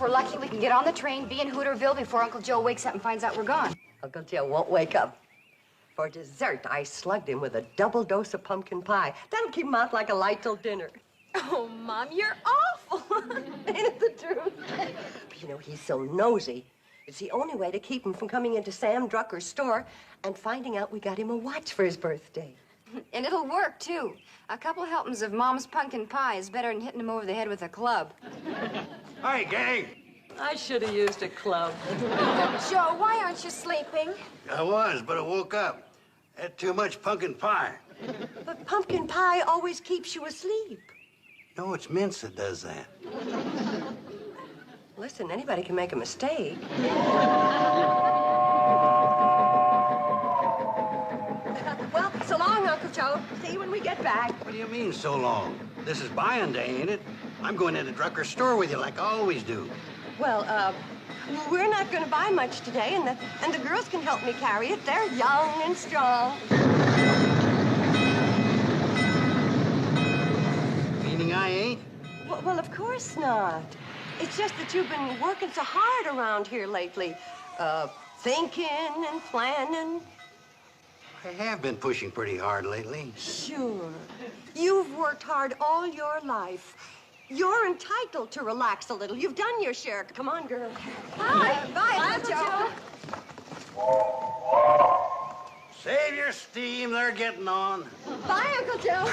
we're lucky, we can get on the train, be in Hooterville before Uncle Joe wakes up and finds out we're gone. Uncle Joe won't wake up. For dessert, I slugged him with a double dose of pumpkin pie. That'll keep him out like a light till dinner. Oh, Mom, you're awful. Ain't it the truth? But you know, he's so nosy. It's the only way to keep him from coming into Sam Drucker's store and finding out we got him a watch for his birthday. And it'll work, too. A couple helpings of Mom's pumpkin pie is better than hitting him over the head with a club. Hi, gang. I should have used a club. Joe, why aren't you sleeping? I was, but I woke up. Had too much pumpkin pie. But pumpkin pie always keeps you asleep. No, it's mince that does that. Listen, anybody can make a mistake. Well, so long, Uncle Joe. See you when we get back. What do you mean, so long? This is buying day, ain't it? I'm going into Drucker's store with you like I always do. Well, we're not going to buy much today, and the girls can help me carry it. They're young and strong. Meaning I ain't? Well, of course not. It's just that you've been working so hard around here lately. Thinking and planning. I have been pushing pretty hard lately. Sure. You've worked hard all your life. You're entitled to relax a little. You've done your share. Come on, girl. Bye. Bye, Uncle Joe. Save your steam, they're getting on. Bye, Uncle Joe.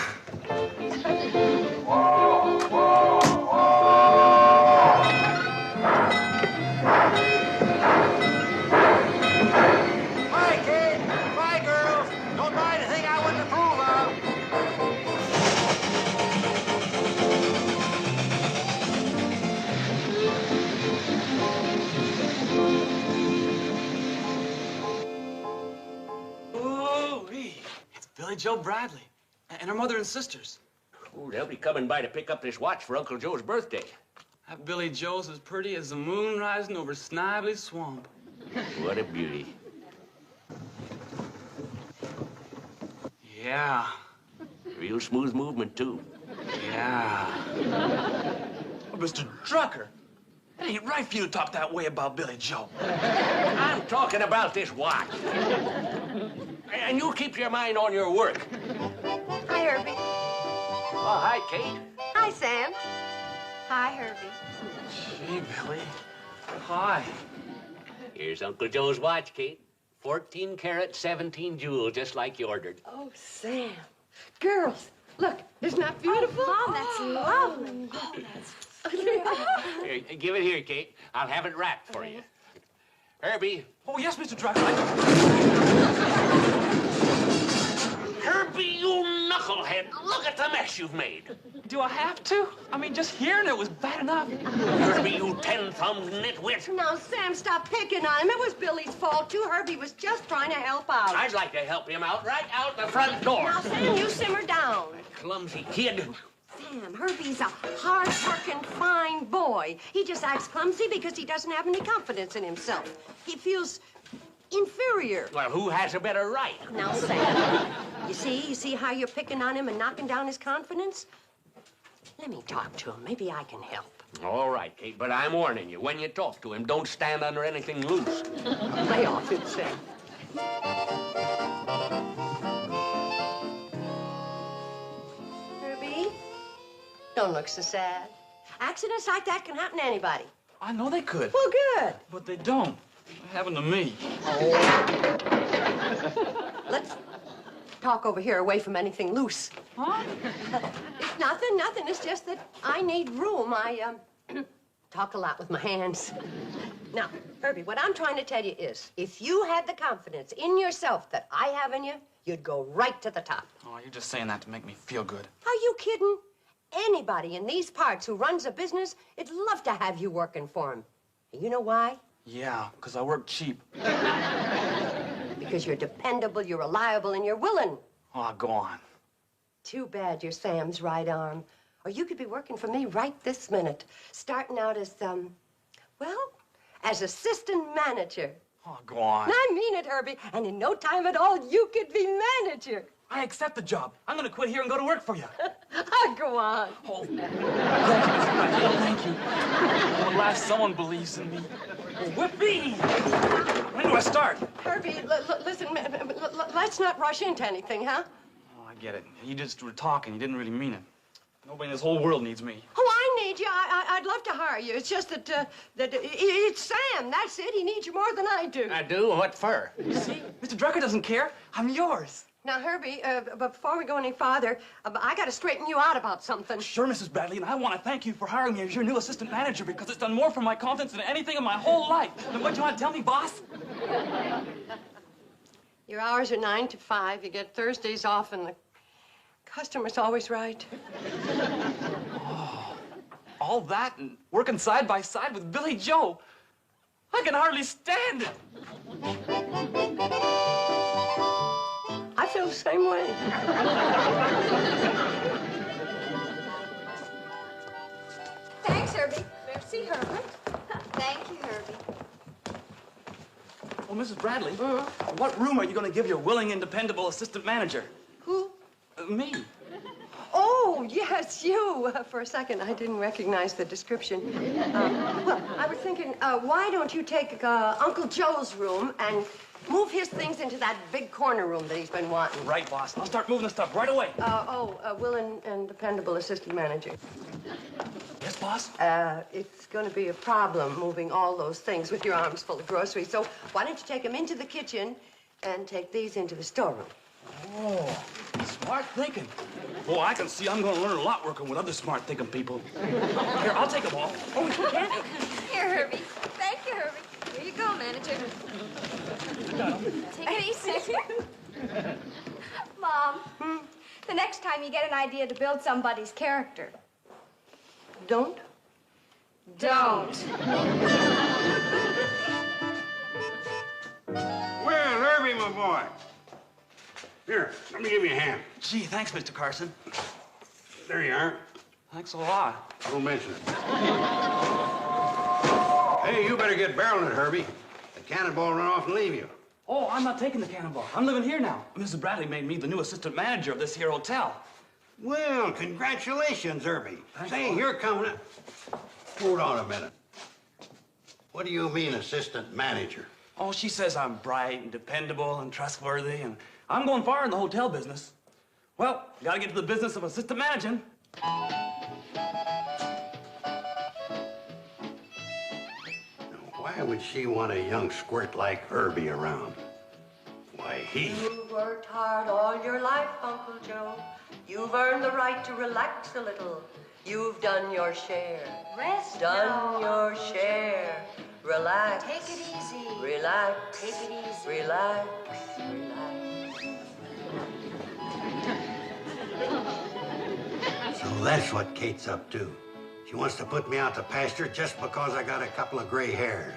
Bye, kid. Bye, girls. Don't buy anything I wouldn't approve of. Ooh-wee. It's Billy Joe Bradley and her mother and sisters. Ooh, they'll be coming by to pick up this watch for Uncle Joe's birthday. That Billy Joe's as pretty as the moon rising over Snively Swamp. What a beauty. Yeah. Real smooth movement, too. Yeah. Oh, Mr. Drucker, it ain't right for you to talk that way about Billy Joe. I'm talking about this watch. And you keep your mind on your work. Hi, Herbie. Oh, hi, Kate. Hi, Sam. Hi, Herbie. Gee, Billy. Hi. Here's Uncle Joe's watch, Kate. 14 karat, 17 jewels, just like you ordered. Oh, Sam. Girls, look, isn't that beautiful? Oh, Mom, that's lovely. Oh, that's Here, give it here, Kate. I'll have it wrapped for you. Herbie. Oh, yes, Mr. Drucker. Herbie, you knucklehead. Look at the mess you've made. Do I have to? I mean, just hearing it was bad enough. Herbie, you 10-thumbed nitwit. Now, Sam, stop picking on him. It was Billy's fault, too. Herbie was just trying to help out. I'd like to help him out right out the front door. Now, Sam, you simmer down. Clumsy kid. Sam, Herbie's a hard-working, fine boy. He just acts clumsy because he doesn't have any confidence in himself. He feels inferior. Well, who has a better right? Now, Sam, you see how you're picking on him and knocking down his confidence? Let me talk to him. Maybe I can help. All right, Kate, but I'm warning you. When you talk to him, don't stand under anything loose. Lay off it, Sam. Herbie, don't look so sad. Accidents like that can happen to anybody. I know they could. Well, good. But they don't. It happened to me. Let's talk over here away from anything loose. Huh? It's nothing. It's just that I need room. I, talk a lot with my hands. Now, Herbie, what I'm trying to tell you is, if you had the confidence in yourself that I have in you, you'd go right to the top. Oh, you're just saying that to make me feel good. Are you kidding? Anybody in these parts who runs a business, would love to have you working for him. You know why? Yeah, because I work cheap. Because you're dependable, you're reliable, and you're willing. Oh, go on. Too bad you're Sam's right arm. Or you could be working for me right this minute, starting out as, as assistant manager. Oh, go on. I mean it, Herbie. And in no time at all, you could be manager. I accept the job. I'm going to quit here and go to work for you. I Go on. Oh, thank you, Mr. Bradley. Thank you. Oh, at last someone believes in me. Whippy! When do I start? Herbie, listen, let's not rush into anything, huh? Oh, I get it. You just were talking. You didn't really mean it. Nobody in this whole world needs me. Oh, I need you. I'd love to hire you. It's just that it's Sam. That's it. He needs you more than I do. I do? What for? See? Mr. Drucker doesn't care. I'm yours. Now, Herbie, before we go any farther, I got to straighten you out about something. Sure, Mrs. Bradley, and I want to thank you for hiring me as your new assistant manager because it's done more for my confidence than anything in my whole life. Now, what do you want to tell me, boss? Your hours are 9 to 5. You get Thursdays off, and the customer's always right. Oh, all that and working side by side with Billy Joe. I can hardly stand it. I feel the same way. Thanks, Herbie. Merci, Herbert. Thank you, Herbie. Well, Mrs. Bradley, what room are you going to give your willing and dependable assistant manager? Who? Me. Oh, yes, you. For a second, I didn't recognize the description. Well, I was thinking, why don't you take Uncle Joe's room and move his things into that big corner room that he's been wanting? Right, boss. I'll start moving the stuff right away. Willing and dependable assistant manager. Yes, boss? It's going to be a problem moving all those things with your arms full of groceries. So why don't you take them into the kitchen and take these into the storeroom? Oh, smart thinking. Oh, I can see I'm going to learn a lot working with other smart thinking people. Here, I'll take them all. Oh, you can? Here, Herbie. Thank you, Herbie. Here you go, manager. Take it easy. Mom, the next time you get an idea to build somebody's character, Don't? don't. Well, Herby, my boy. Here, let me give you a hand. Gee, thanks, Mr. Carson. There you are. Thanks a lot. Don't mention it. Hey, you better get barreling it, Herbie. The cannonball run off and leave you. Oh, I'm not taking the cannonball. I'm living here now. Mrs. Bradley made me the new assistant manager of this here hotel. Well, congratulations, Herbie. Thanks, Say, Bob. you're coming up. Hold on a minute. What do you mean, assistant manager? Oh, she says I'm bright and dependable and trustworthy, and I'm going far in the hotel business. Well, gotta get to the business of assistant managing. Why would she want a young squirt like Herbie around? Why, he... You've worked hard all your life, Uncle Joe. You've earned the right to relax a little. You've done your share. Rest Done now, your Uncle share. Relax. Take it easy. Relax. Take it easy. Relax. Relax. So that's what Kate's up to. She wants to put me out to pasture just because I got a couple of gray hairs.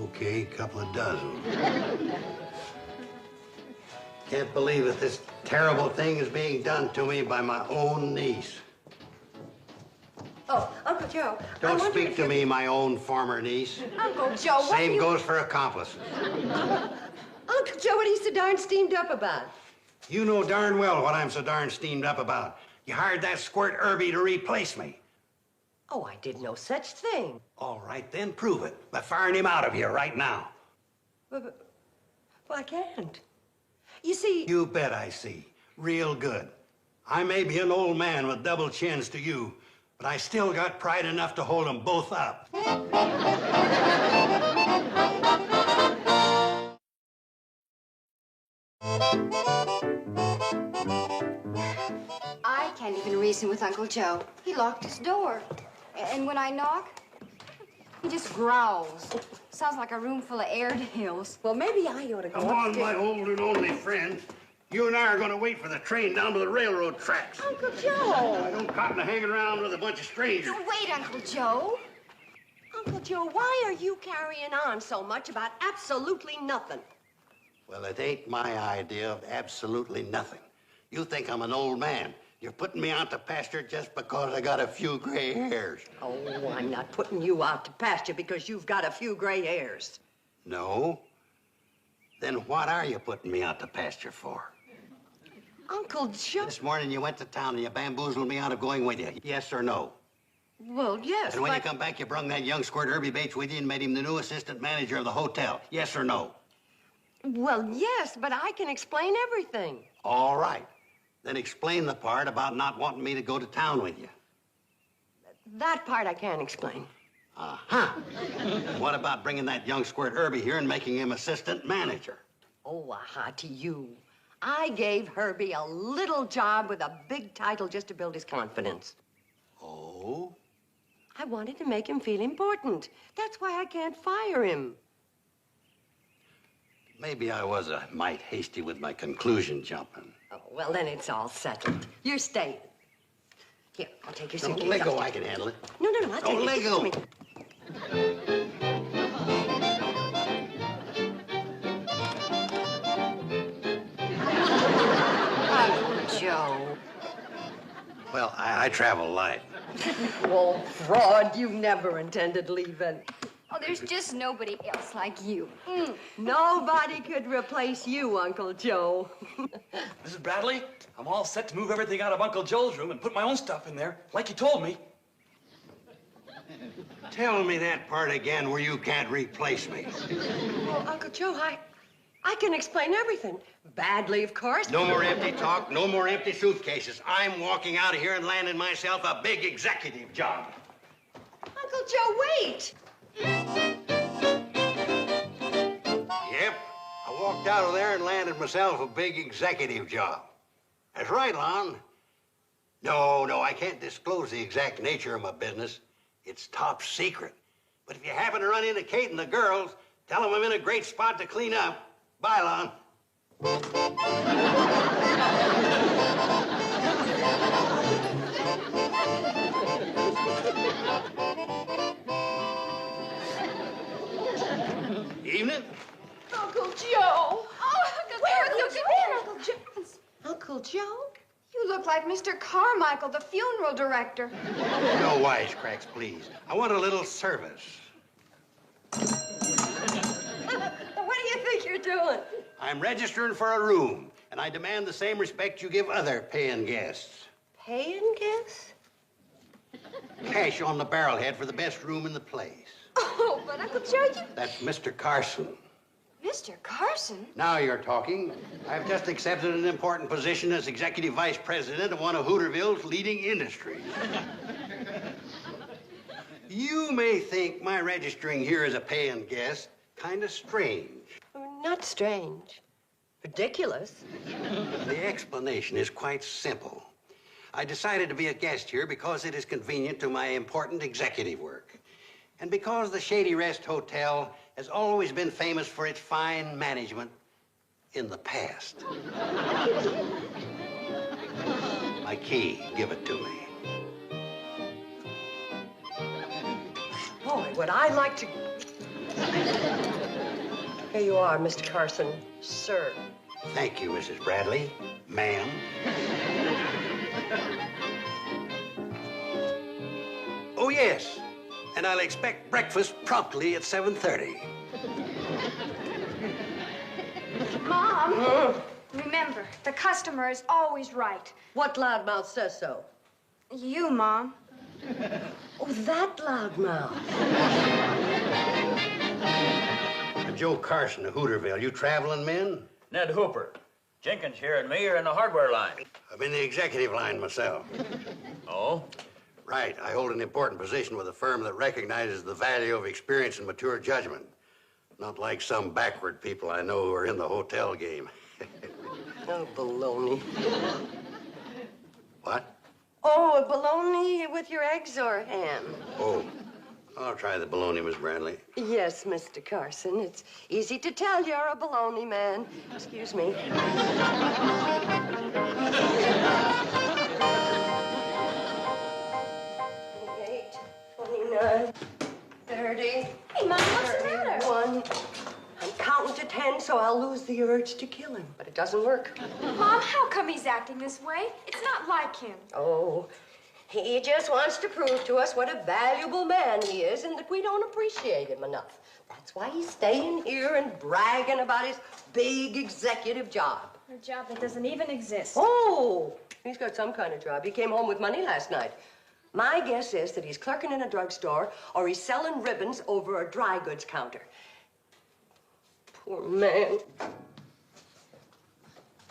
Okay, couple of dozen. Can't believe that this terrible thing is being done to me by my own niece. Oh, Uncle Joe. I Don't wonder speak if to you- me, my own former niece. Uncle Joe, what Same do you... goes for accomplices. Uncle Joe, what are you so darn steamed up about? You know darn well what I'm so darn steamed up about. You hired that squirt Herbie to replace me. Oh, I did no such thing. All right, then prove it by firing him out of here right now. Well, I can't. You see... You bet I see. Real good. I may be an old man with double chins to you, but I still got pride enough to hold them both up. I can't even reason with Uncle Joe. He locked his door. And when I knock, he just growls. Sounds like a room full of Airedales. Well, maybe I ought to go Come on, upstairs. my old and only friend. You and I are going to wait for the train down to the railroad tracks. Uncle Joe! I don't cotton to hanging around with a bunch of strangers. Wait, Uncle Joe. Uncle Joe, why are you carrying on so much about absolutely nothing? Well, it ain't my idea of absolutely nothing. You think I'm an old man. You're putting me out to pasture just because I got a few gray hairs. Oh, I'm not putting you out to pasture because you've got a few gray hairs. No? Then what are you putting me out to pasture for? Uncle Joe. This morning you went to town and you bamboozled me out of going with you. Yes or no? Well, yes, And when you but... come back, you brung that young squirt Herby Bates with you and made him the new assistant manager of the hotel. Yes or no? Well, yes, but I can explain everything. All right. Then explain the part about not wanting me to go to town with you. That part I can't explain. Uh-huh. What about bringing that young squirt Herby here and making him assistant manager? Oh, aha, to you. I gave Herby a little job with a big title just to build his confidence. Oh? I wanted to make him feel important. That's why I can't fire him. Maybe I was a mite hasty with my conclusion jumping. Oh, well, then it's all settled. You're staying. Here, I'll take your Don't suitcase. let go, I can handle it. No, I'll take it. Don't let go. Give it to me. Uncle Joe. Well, I travel light. Oh, fraud, you never intended leaving. Oh, there's just nobody else like you. Nobody could replace you, Uncle Joe. Mrs. Bradley, I'm all set to move everything out of Uncle Joe's room and put my own stuff in there, like you told me. Tell me that part again where you can't replace me. Well, Uncle Joe, I can explain everything. Badly, of course. No more empty talk, no more empty suitcases. I'm walking out of here and landing myself a big executive job. Uncle Joe, wait. Yep, I walked out of there and landed myself a big executive job. That's right, Lon. No, I can't disclose the exact nature of my business. It's top secret. But if you happen to run into Kate and the girls, tell them I'm in a great spot to clean up. Bye, Lon. Evening. Uncle Joe. Uncle Joe. Uncle Joe? You look like Mr. Carmichael, the funeral director. No wisecracks, please. I want a little service. What do you think you're doing? I'm registering for a room, and I demand the same respect you give other paying guests. Paying guests? Cash on the barrelhead for the best room in the place. Oh, but Uncle Joe, you... That's Mr. Carson. Mr. Carson? Now you're talking. I've just accepted an important position as executive vice president of one of Hooterville's leading industries. You may think my registering here as a paying guest kind of strange. Not strange. Ridiculous. The explanation is quite simple. I decided to be a guest here because it is convenient to my important executive work. And because the Shady Rest Hotel has always been famous for its fine management in the past. My key, give it to me. Boy, would I like to... Here you are, Mr. Carson. Sir. Thank you, Mrs. Bradley. Ma'am. Oh, yes. And I'll expect breakfast promptly at 7:30. Mom, remember, the customer is always right. What loudmouth says so? You, Mom. Oh, that loudmouth. Joe Carson of Hooterville. You traveling men? Ned Hooper. Jenkins here and me are in the hardware line. I'm in the executive line myself. Oh? Right. I hold an important position with a firm that recognizes the value of experience and mature judgment. Not like some backward people I know who are in the hotel game. Oh, baloney. What? Oh, baloney with your eggs or ham? Oh, I'll try the bologna, Miss Bradley. Yes, Mr. Carson. It's easy to tell you're a baloney man. Excuse me. 28, 29, 30. Hey, Mom, what's the matter? 31. I'm counting to 10, so I'll lose the urge to kill him, but it doesn't work. Mom, how come he's acting this way? It's not like him. Oh, he just wants to prove to us what a valuable man he is and that we don't appreciate him enough. That's why he's staying here and bragging about his big executive job. A job that doesn't even exist. Oh, he's got some kind of job. He came home with money last night. My guess is that he's clerking in a drugstore or he's selling ribbons over a dry goods counter. Poor man.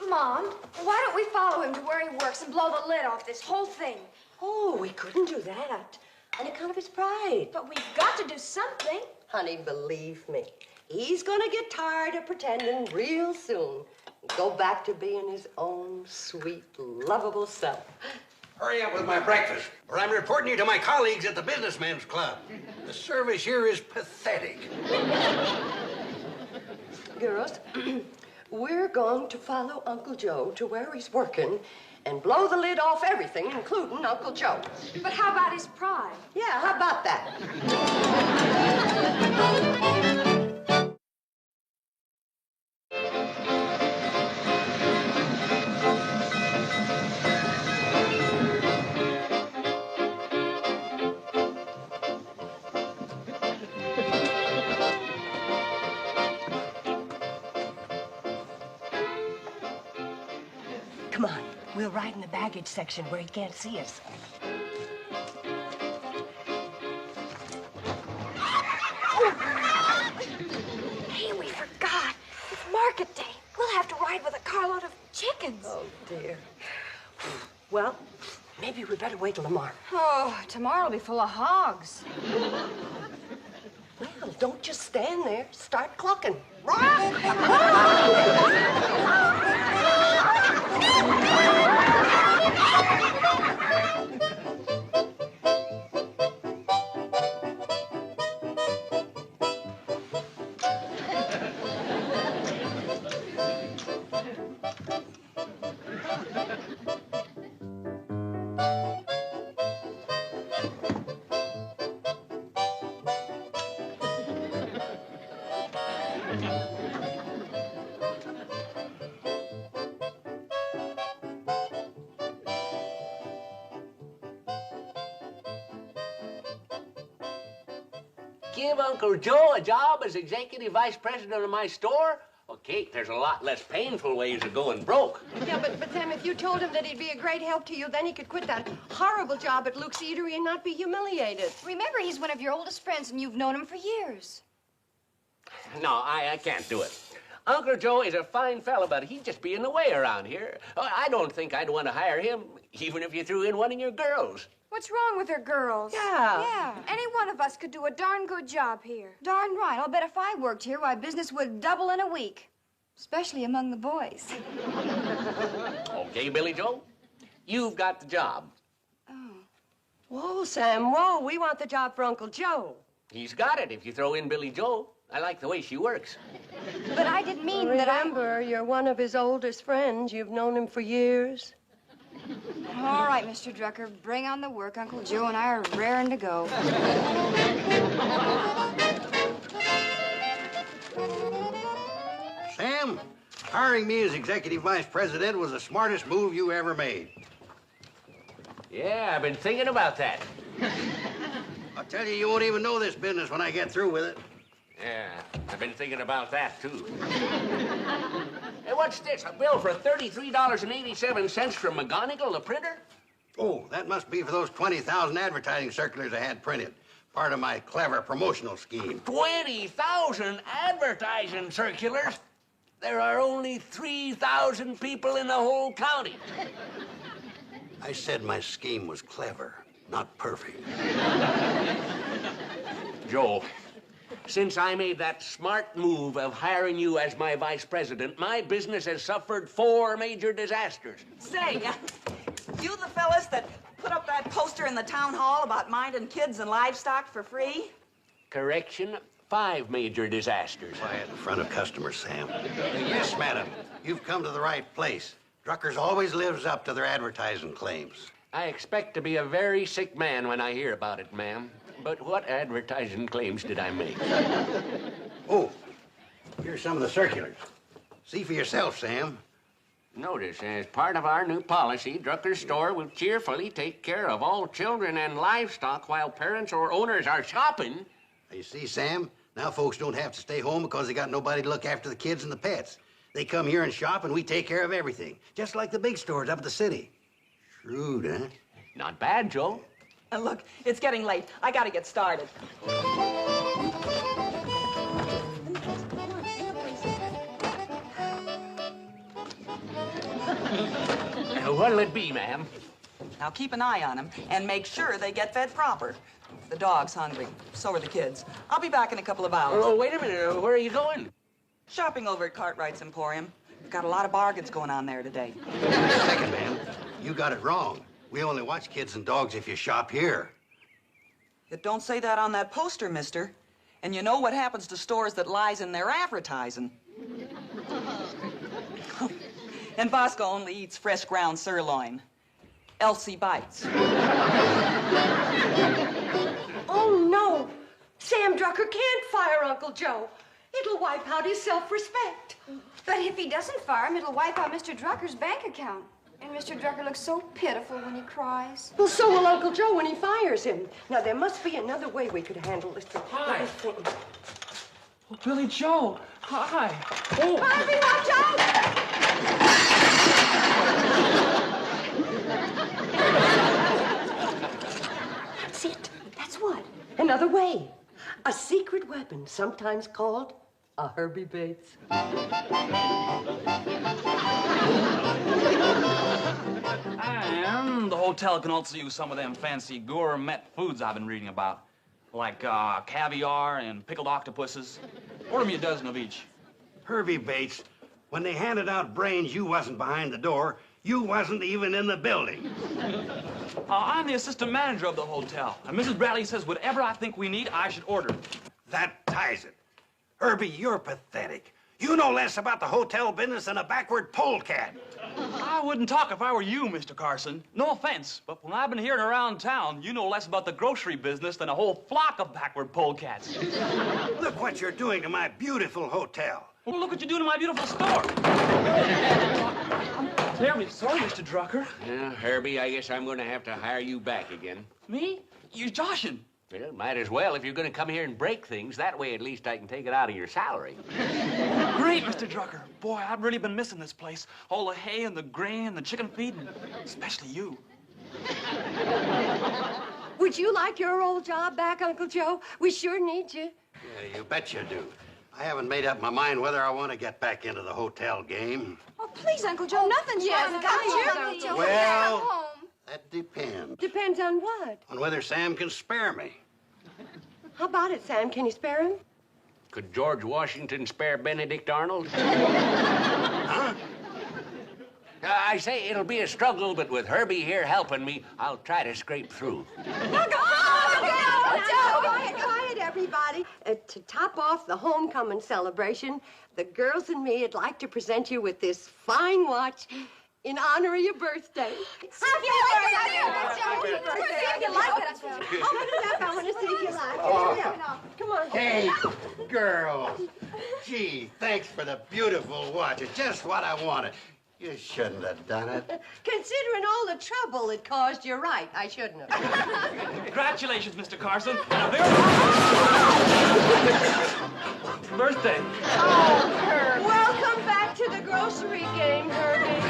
Mom, why don't we follow him to where he works and blow the lid off this whole thing? Oh, we couldn't do that on account of his pride. But we've got to do something. Honey, believe me, he's gonna get tired of pretending real soon. Go back to being his own sweet, lovable self. Hurry up with my breakfast, or I'm reporting you to my colleagues at the Businessmen's Club. The service here is pathetic. Girls, we're going to follow Uncle Joe to where he's working and blow the lid off everything, including Uncle Joe. But how about his pride? Yeah, how about that? Come on, we'll ride in the baggage section where he can't see us. Hey, we forgot. It's market day. We'll have to ride with a carload of chickens. Oh, dear. Well, maybe we better wait till tomorrow. Oh, tomorrow will be full of hogs. Well, don't just stand there. Start clucking. Give Uncle Joe a job as executive vice president of my store? Well, Kate, there's a lot less painful ways of going broke. Yeah, but Sam, if you told him that he'd be a great help to you, then he could quit that horrible job at Luke's Eatery and not be humiliated. Remember, he's one of your oldest friends, and you've known him for years. No, I can't do it. Uncle Joe is a fine fellow, but he'd just be in the way around here. I don't think I'd want to hire him, even if you threw in one of your girls. What's wrong with her girls? Yeah. Yeah. Any one of us could do a darn good job here. Darn right. I'll bet if I worked here, why, business would double in a week. Especially among the boys. Okay, Billy Joe, you've got the job. Whoa, Sam, whoa. We want the job for Uncle Joe. He's got it if you throw in Billy Joe. I like the way she works. But I didn't mean that I... Remember, you're one of his oldest friends. You've known him for years. All right, Mr. Drucker, bring on the work. Uncle Joe and I are raring to go. Sam, hiring me as executive vice president was the smartest move you ever made. Yeah, I've been thinking about that. I'll tell you, you won't even know this business when I get through with it. Yeah, I've been thinking about that, too. Hey, what's this? A bill for $33.87 from McGonigal, the printer? Oh, that must be for those 20,000 advertising circulars I had printed. Part of my clever promotional scheme. 20,000 advertising circulars? There are only 3,000 people in the whole county. I said my scheme was clever, not perfect. Joe, since I made that smart move of hiring you as my vice president, my business has suffered 4 major disasters. Say, you the fellas that put up that poster in the town hall about minding kids and livestock for free? Correction, 5 major disasters. Quiet in front of customers, Sam. Yes, madam. You've come to the right place. Drucker's always lives up to their advertising claims. I expect to be a very sick man when I hear about it, ma'am. But what advertising claims did I make? Oh, here's some of the circulars. See for yourself, Sam. Notice, as part of our new policy, Drucker's store will cheerfully take care of all children and livestock while parents or owners are shopping. You see, Sam, now folks don't have to stay home because they got nobody to look after the kids and the pets. They come here and shop, and we take care of everything, just like the big stores up at the city. Shrewd, huh? Not bad, Joe. Look, it's getting late. I gotta get started. What'll it be, ma'am? Now keep an eye on them and make sure they get fed proper. The dog's hungry. So are the kids. I'll be back in a couple of hours. Oh, wait a minute. Where are you going? Shopping over at Cartwright's Emporium. We've got a lot of bargains going on there today. Wait a second, ma'am. You got it wrong. We only watch kids and dogs if you shop here. It don't say that on that poster, mister. And you know what happens to stores that lies in their advertising. And Bosco only eats fresh ground sirloin. Elsie bites. Oh, no. Sam Drucker can't fire Uncle Joe. It'll wipe out his self-respect. But if he doesn't fire him, it'll wipe out Mr. Drucker's bank account. And Mr. Drucker looks so pitiful when he cries. Well, so will Uncle Joe when he fires him. Now, there must be another way we could handle this thing. Hi. Oh, Billy Joe. Hi. Oh. Harvey, watch out! That's it. That's what? Another way. A secret weapon, sometimes called a Herby Bates. And the hotel can also use some of them fancy gourmet foods I've been reading about, like caviar and pickled octopuses. Order me a dozen of each. Herby Bates, when they handed out brains, you wasn't behind the door. You wasn't even in the building. I'm the assistant manager of the hotel, and Mrs. Bradley says whatever I think we need, I should order. That ties it. Herby, you're pathetic. You know less about the hotel business than a backward polecat. I wouldn't talk if I were you, Mr. Carson. No offense, but when I've been hearing around town, you know less about the grocery business than a whole flock of backward polecats. Look what you're doing to my beautiful hotel. Well, look what you're doing to my beautiful store. I'm terribly sorry, Mr. Drucker. Yeah, Herbie, I guess I'm going to have to hire you back again. Me? You're joshing. Well, might as well if you're going to come here and break things. That way, at least I can take it out of your salary. Great, Mr. Drucker. Boy, I've really been missing this place. All the hay and the grain and the chicken feed, and especially you. Would you like your old job back, Uncle Joe? We sure need you. Yeah, you bet you do. I haven't made up my mind whether I want to get back into the hotel game. Oh, please, Uncle Joe, nothing's wrong with Uncle Joe. Well- Come home. That depends. Depends on what? On whether Sam can spare me. How about it, Sam? Can you spare him? Could George Washington spare Benedict Arnold? Huh? I say it'll be a struggle, but with Herbie here helping me, I'll try to scrape through. Quiet, everybody. To top off the homecoming celebration, the girls and me would like to present you with this fine watch in honor of your birthday. Happy birthday! You like it? Open it up. I want to see if you like it. Come on. Hey, girls. Gee, thanks for the beautiful watch. It's just what I wanted. You shouldn't have done it. Considering all the trouble it caused, you're right. I shouldn't have. Congratulations, Mr. Carson. And a very birthday. Welcome back to the grocery game, Herbie.